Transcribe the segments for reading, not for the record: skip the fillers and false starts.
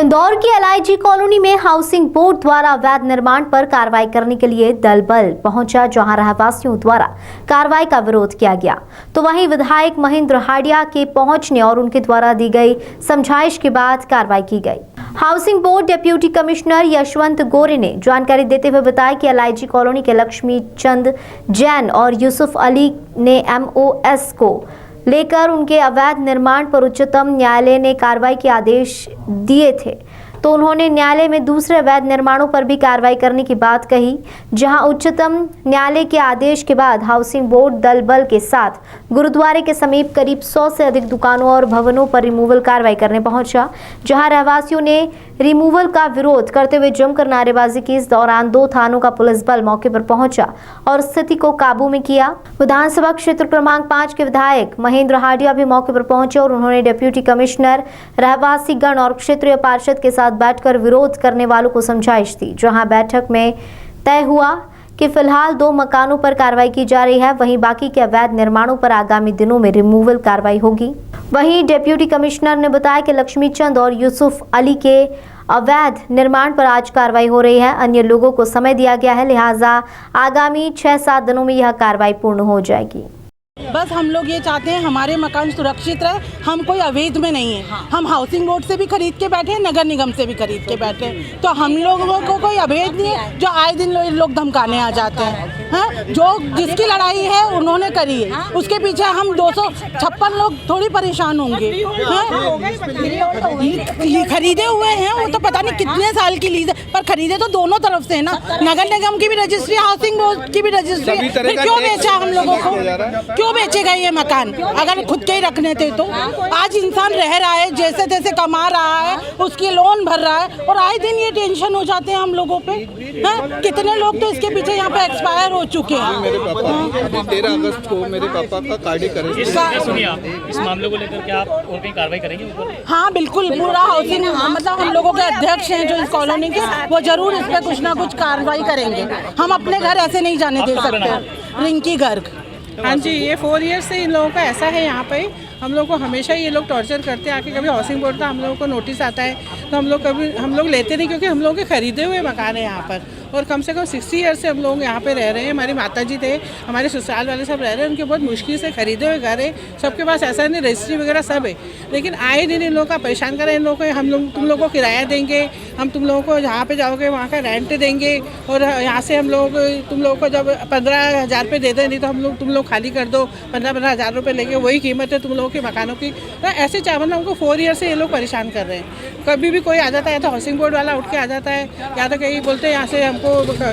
इंदौर की LIG colony में housing board द्वारा अवैध निर्माण पर कार्रवाई करने के लिए दल बल पहुंचा, जहां रहवासियों द्वारा कार्रवाई का विरोध किया गया। तो वहीं विधायक महेंद्र हाडिया के पहुंचने और उनके द्वारा दी गई समझाइश के बाद कार्रवाई की गई। Housing board deputy commissioner Yashwant गोरे ने जानकारी देते हुए बताया कि एलआईजी कॉलोनी के लक्ष्मी चंद जैन और यूसुफ अली ने एमओएस को लेकर उनके अवैध निर्माण पर उच्चतम न्यायालय ने कार्रवाई के आदेश दिए थे, तो उन्होंने न्यायालय में दूसरे अवैध निर्माणों पर भी कार्रवाई करने की बात कही। जहां उच्चतम न्यायालय के आदेश के बाद हाउसिंग बोर्ड दल बल के साथ गुरुद्वारे के समीप करीब 100 से अधिक दुकानों और भवनों पर रिमूवल कार्रवाई करने पहुंचा, जहां रहवासियों ने रिमूवल का विरोध करते हुए जमकर नारेबाजी की। इस दौरान 2 थानों का पुलिस बल मौके पर पहुंचा और स्थिति को काबू में किया। विधानसभा क्षेत्र क्रमांक 5 के विधायक महेंद्र हाडिया भी मौके पर पहुंचे और उन्होंने डिप्टी कमिश्नर, रहवासी गण और क्षेत्रीय पार्षद के साथ बैठकर विरोध करने वालों को समझाइश दी। जहां बैठक में तय हुआ कि फिलहाल 2 मकानों पर कार्रवाई की जा रही है, वहीं बाकी के अवैध निर्माणों पर आगामी दिनों में रिमूवल कार्रवाई होगी। वहीं डिप्टी कमिश्नर ने बताया कि लक्ष्मी चंद और यूसुफ अली के अवैध निर्माण पर आज कार्रवाई हो रही है। अन्य लोगों को समय दिया गया है, लिहाजा आगामी 6-7 दिनों में यह कार्रवाई पूर्ण हो जाएगी। बस हम लोग ये चाहते हैं हमारे मकान सुरक्षित रहे, हम कोई अवैध में नहीं है। हम हाउसिंग बोर्ड से भी खरीद के बैठे हैं, नगर निगम से भी खरीद के बैठे हैं, तो हम लोगों को कोई अवैध नहीं है। जो आए दिन लोग धमकाने आ जाते हैं, जो जिसकी लड़ाई है उन्होंने करी है, उसके पीछे हम 256 लोग थोड़ी परेशान होंगे। खरीदे हुए हैं, वो तो पता नहीं कितने साल की लीज है, पर खरीदे तो दोनों तरफ से है ना। नगर निगम की भी रजिस्ट्री, हाउसिंग बोर्ड की भी रजिस्ट्री, फिर क्यों बेचा हम लोगों को? क्यों बेचेगा ये मकान? अगर खुद के ही रखने थे तो। आज इंसान रह रहा है, जैसे तैसे कमा रहा है, उसकी लोन भर रहा है, और आए दिन ये टेंशन हो जाते हैं हम लोगों पे। कितने लोग तो इसके पीछे यहाँ पे एक्सपायर हो चुके हैं। मेरे पापा अभी 13 अगस्त को मेरे पापा का कार्डियक अरेस्ट। सुनिए, इस मामले को लेकर क्या आप और कहीं कार्रवाई करेंगे? हाँ बिल्कुल, पूरा हाउसिंग मतलब हम लोगों के अध्यक्ष हैं जो इस कॉलोनी के, वो जरूर इस पर कुछ ना कुछ कार्रवाई करेंगे। हम अपने घर ऐसे नहीं जाने दे सकते। रिंकी गर्ग। हाँ जी, ये 4 ईयर्स से इन लोगों का ऐसा है। यहाँ पे हम लोग को हमेशा ये लोग टॉर्चर करते हैं। आके कभी हाउसिंग बोर्ड का हम लोगों को नोटिस आता है तो हम लोग लेते नहीं, क्योंकि हम लोगों के खरीदे हुए मकान है यहाँ पर, और कम से कम 60 ईयर्स से हम लोग यहाँ पे रह रहे हैं। हमारी माताजी थे, हमारे ससुराल वाले सब रह रहे हैं, उनके बहुत मुश्किल से खरीदे हुए घर है। सबके पास ऐसा नहीं, रजिस्ट्री वगैरह सब है, लेकिन आए दिन इन लोगों का परेशान करें। इन लोगों को तुम लोगों को किराया देंगे, हम तुम लोगों को जहाँ पे जाओगे वहाँ का रेंट देंगे, और यहाँ से हम लोग तुम लोगों को जब 15,000 रुपये दे दें, नहीं तो तुम लोग खाली कर दो। 15-15 हज़ार रुपये लेके वही कीमत है तुम लोगों के मकानों की। तो ऐसे चावल हमको 4 ईयर से ये लोग परेशान कर रहे हैं। कभी भी कोई आ जाता है तो हाउसिंग बोर्ड वाला उठ के आ जाता है, या तो कहीं बोलते हैं यहाँ से हमको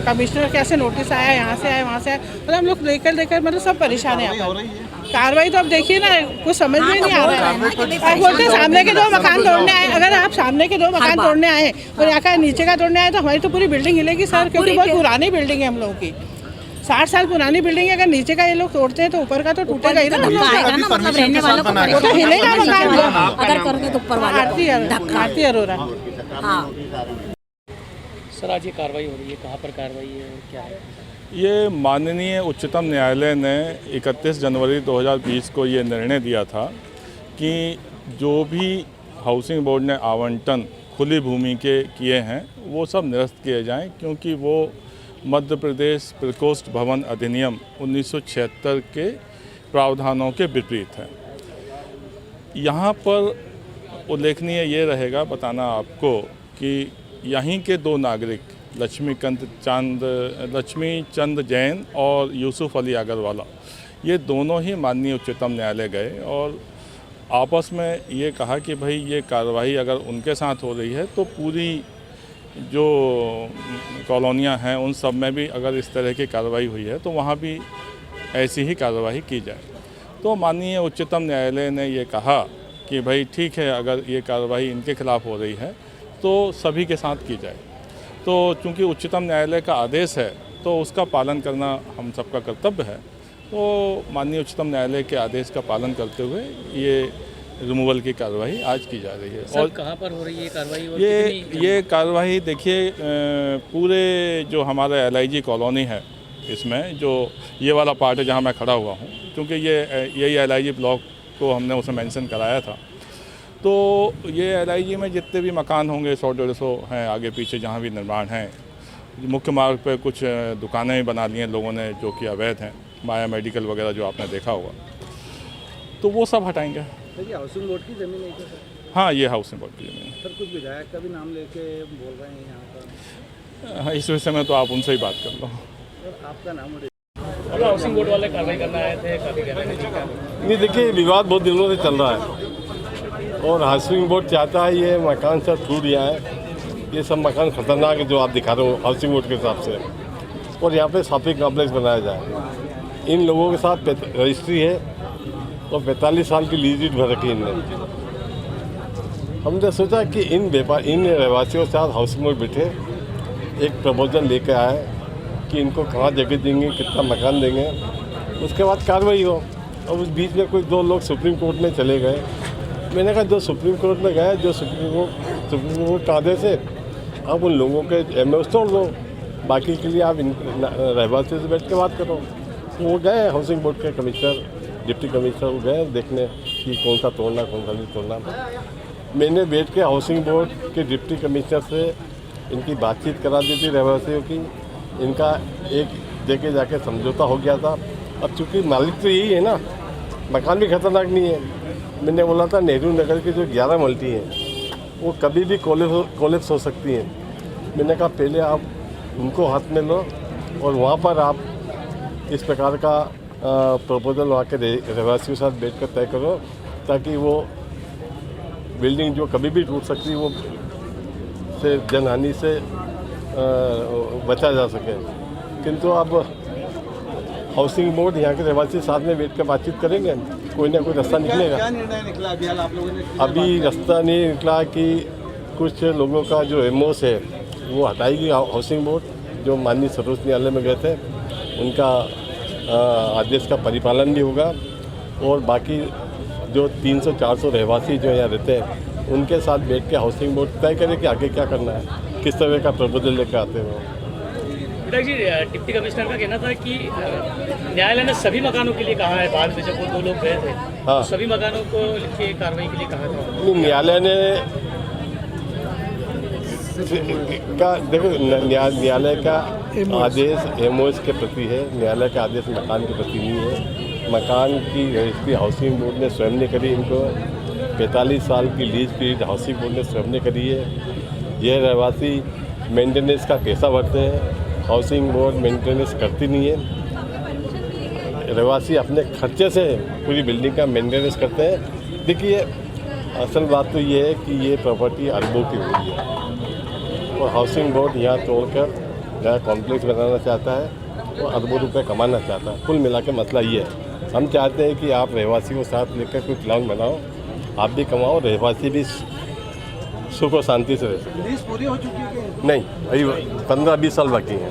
कमिश्नर कैसे नोटिस आया, यहाँ से आया, वहाँ से आया, मतलब हम लोग लेकर मतलब सब परेशान है यहाँ पर। कार्रवाई तो अब देखिए ना, कुछ समझ में नहीं आ रहा है। आप बोलते हैं सामने के 2 मकान तोड़ने आए, अगर आप सामने के 2 मकान तोड़ने आए और यहाँ का नीचे का तोड़ने आए तो हमारी तो पूरी बिल्डिंग हिलेगी सर, क्योंकि बहुत पुरानी बिल्डिंग है हम लोगों की। 60 साल पुरानी बिल्डिंग है। अगर नीचे का ये लोग तोड़ते हैं तो ऊपर का तो टूटेगा ही ना, मतलब रहने वालों को वो तो हिलेगा मकान अगर करके तो ऊपर वाला। आरती अरोरा। सर, आज ये कार्रवाई हो रही है, कहाँ पर कार्रवाई है और क्या है? ये माननीय उच्चतम न्यायालय ने 31 जनवरी 2020 को ये निर्णय दिया था कि जो भी हाउसिंग बोर्ड ने आवंटन खुली भूमि के किए हैं वो सब निरस्त किए जाएं, क्योंकि वो मध्य प्रदेश प्रकोष्ठ भवन अधिनियम 1976 के प्रावधानों के विपरीत है। यहाँ पर उल्लेखनीय ये रहेगा बताना आपको कि यहीं के 2 नागरिक लक्ष्मी चंद जैन और यूसुफ अली अग्रवाला, ये दोनों ही माननीय उच्चतम न्यायालय गए और आपस में ये कहा कि भाई ये कार्रवाई अगर उनके साथ हो रही है तो पूरी जो कॉलोनियाँ हैं उन सब में भी अगर इस तरह की कार्रवाई हुई है तो वहाँ भी ऐसी ही कार्रवाई की जाए। तो माननीय उच्चतम न्यायालय ने ये कहा कि भाई ठीक है, अगर ये कार्रवाई इनके खिलाफ़ हो रही है तो सभी के साथ की जाए। तो चूंकि उच्चतम न्यायालय का आदेश है तो उसका पालन करना हम सबका कर्तव्य है। तो माननीय उच्चतम न्यायालय के आदेश का पालन करते हुए ये रिमूवल की कार्रवाई आज की जा रही है। और कहाँ पर हो रही है कार्रवाई? ये कार्रवाई देखिए, पूरे जो हमारा एलआईजी कॉलोनी है इसमें जो ये वाला पार्ट है जहाँ मैं खड़ा हुआ हूँ, क्योंकि यही एलआईजी ब्लॉक को हमने उसे मेंशन कराया था, तो ये LIG में जितने भी मकान होंगे 100-150 हैं आगे पीछे जहाँ भी निर्माण हैं। मुख्य मार्ग पे कुछ दुकानें भी बना ली हैं लोगों ने जो कि अवैध हैं, माया मेडिकल वगैरह जो आपने देखा होगा, तो वो सब हटाएंगे। देखिए हाउसिंग बोर्ड की ज़मीन है क्या सर? हाँ, ये हाउसिंग बोर्ड की ज़मीन सर कुछ विधायक का भी नाम लेके बोल रहे हैं यहाँ पर। है। हाँ, इस विषय में तो आप उनसे ही बात कर लो। सर आपका नाम और हाउसिंग बोर्ड वाले कार्रवाई करना आए थे, काफ़ी कह रहे थे। नहीं, देखिए विवाद बहुत दिनों से चल रहा है और हाउसिंग बोर्ड चाहता है ये मकान सब छूट जाए। ये सब मकान खतरनाक है जो आप दिखा रहे हो हाउसिंग बोर्ड के हिसाब से, और यहाँ पे शॉपिंग कॉम्प्लेक्स बनाया जाए। इन लोगों के साथ रजिस्ट्री है और 45 साल की लीज भर रखी है इनने। हमने सोचा कि इन रहवासियों के साथ हाउसिंग बोर्ड बैठे एक प्रपोजल लेकर आए कि इनको कहाँ जगह देंगे, कितना मकान देंगे, उसके बाद कार्रवाई हो। और उस बीच में कोई 2 लोग सुप्रीम कोर्ट में चले गए। मैंने कहा जो सुप्रीम कोर्ट में गए, जो सुप्रीम कोर्ट का आदेश है, अब उन लोगों के MOs तोड़ दो, बाकी के लिए आप रहवासियों से बैठ के बात करो। तो वो गए हाउसिंग बोर्ड के कमिश्नर, डिप्टी कमिश्नर, वो गए देखने कि कौन सा तोड़ना कौन सा नहीं तोड़ना। मैंने बैठ के हाउसिंग बोर्ड के डिप्टी कमिश्नर से इनकी बातचीत करा दी थी रहवासियों की। इनका एक जगह जाके समझौता हो गया था। अब चूँकि मालिक तो यही है ना, मकान भी खतरनाक नहीं है। मैंने बोला था नेहरू नगर की जो 11 मल्टी हैं वो कभी भी कोलेप्स हो सकती हैं। मैंने कहा पहले आप उनको हाथ में लो और वहाँ पर आप इस प्रकार का प्रपोजल वहाँ के रहवासियों के साथ बैठ कर तय करो, ताकि वो बिल्डिंग जो कभी भी टूट सकती है वो से जनहानि से बचा जा सके। किंतु अब हाउसिंग बोर्ड यहाँ के रहवासी साथ में बैठ कर बातचीत करेंगे, कोई ना कोई रास्ता निकलेगा। क्या निर्णय निकला अभी आप लोगों ने? अभी रास्ता नहीं निकला कि कुछ लोगों का जो MOs है वो हटाएगी हाउसिंग बोर्ड, जो माननीय सर्वोच्च न्यायालय में गए थे। उनका आदेश का परिपालन भी होगा और बाकी जो 300-400 रहवासी जो यहाँ रहते हैं उनके साथ बैठ के हाउसिंग बोर्ड तय करे कि आगे क्या करना है, किस तरह का प्रपोजल लेकर आते हैं। विधायक जी, डिप्टी कमिश्नर का कहना था कि न्यायालय ने सभी मकानों के लिए कहा है, बाद में जब वो 2 लोग गए थे हाँ। तो सभी मकानों को के कार्रवाई के लिए कहा था। नहीं, न्यायालय ने का देखो न्यायालय का आदेश MOs के प्रति है। न्यायालय का आदेश मकान के प्रति नहीं है। मकान की रजिस्ट्री हाउसिंग बोर्ड ने स्वयं ने करी। इनको 45 साल की लीज पीरियड हाउसिंग बोर्ड ने स्वयं ने करी है। यह रहवासी मेंटेनेंस का पैसा भरते हैं, हाउसिंग बोर्ड मेंटेनेंस करती नहीं है। रहवासी अपने खर्चे से पूरी बिल्डिंग का मेंटेनेंस करते हैं। देखिए असल बात तो ये है कि ये प्रॉपर्टी अरबों की हुई है और हाउसिंग बोर्ड यहाँ तोड़कर नया कॉम्प्लेक्स बनाना चाहता है और अरबों रुपए कमाना चाहता है। कुल मिला के मसला ये है। हम चाहते हैं कि आप रहवासियों को साथ लेकर कोई प्लान बनाओ, आप भी कमाओ, रहवासी भी सुख और शांति से रह सकें। लीज पूरी हो चुकी है? नहीं, अभी 15-20 साल बाकी हैं।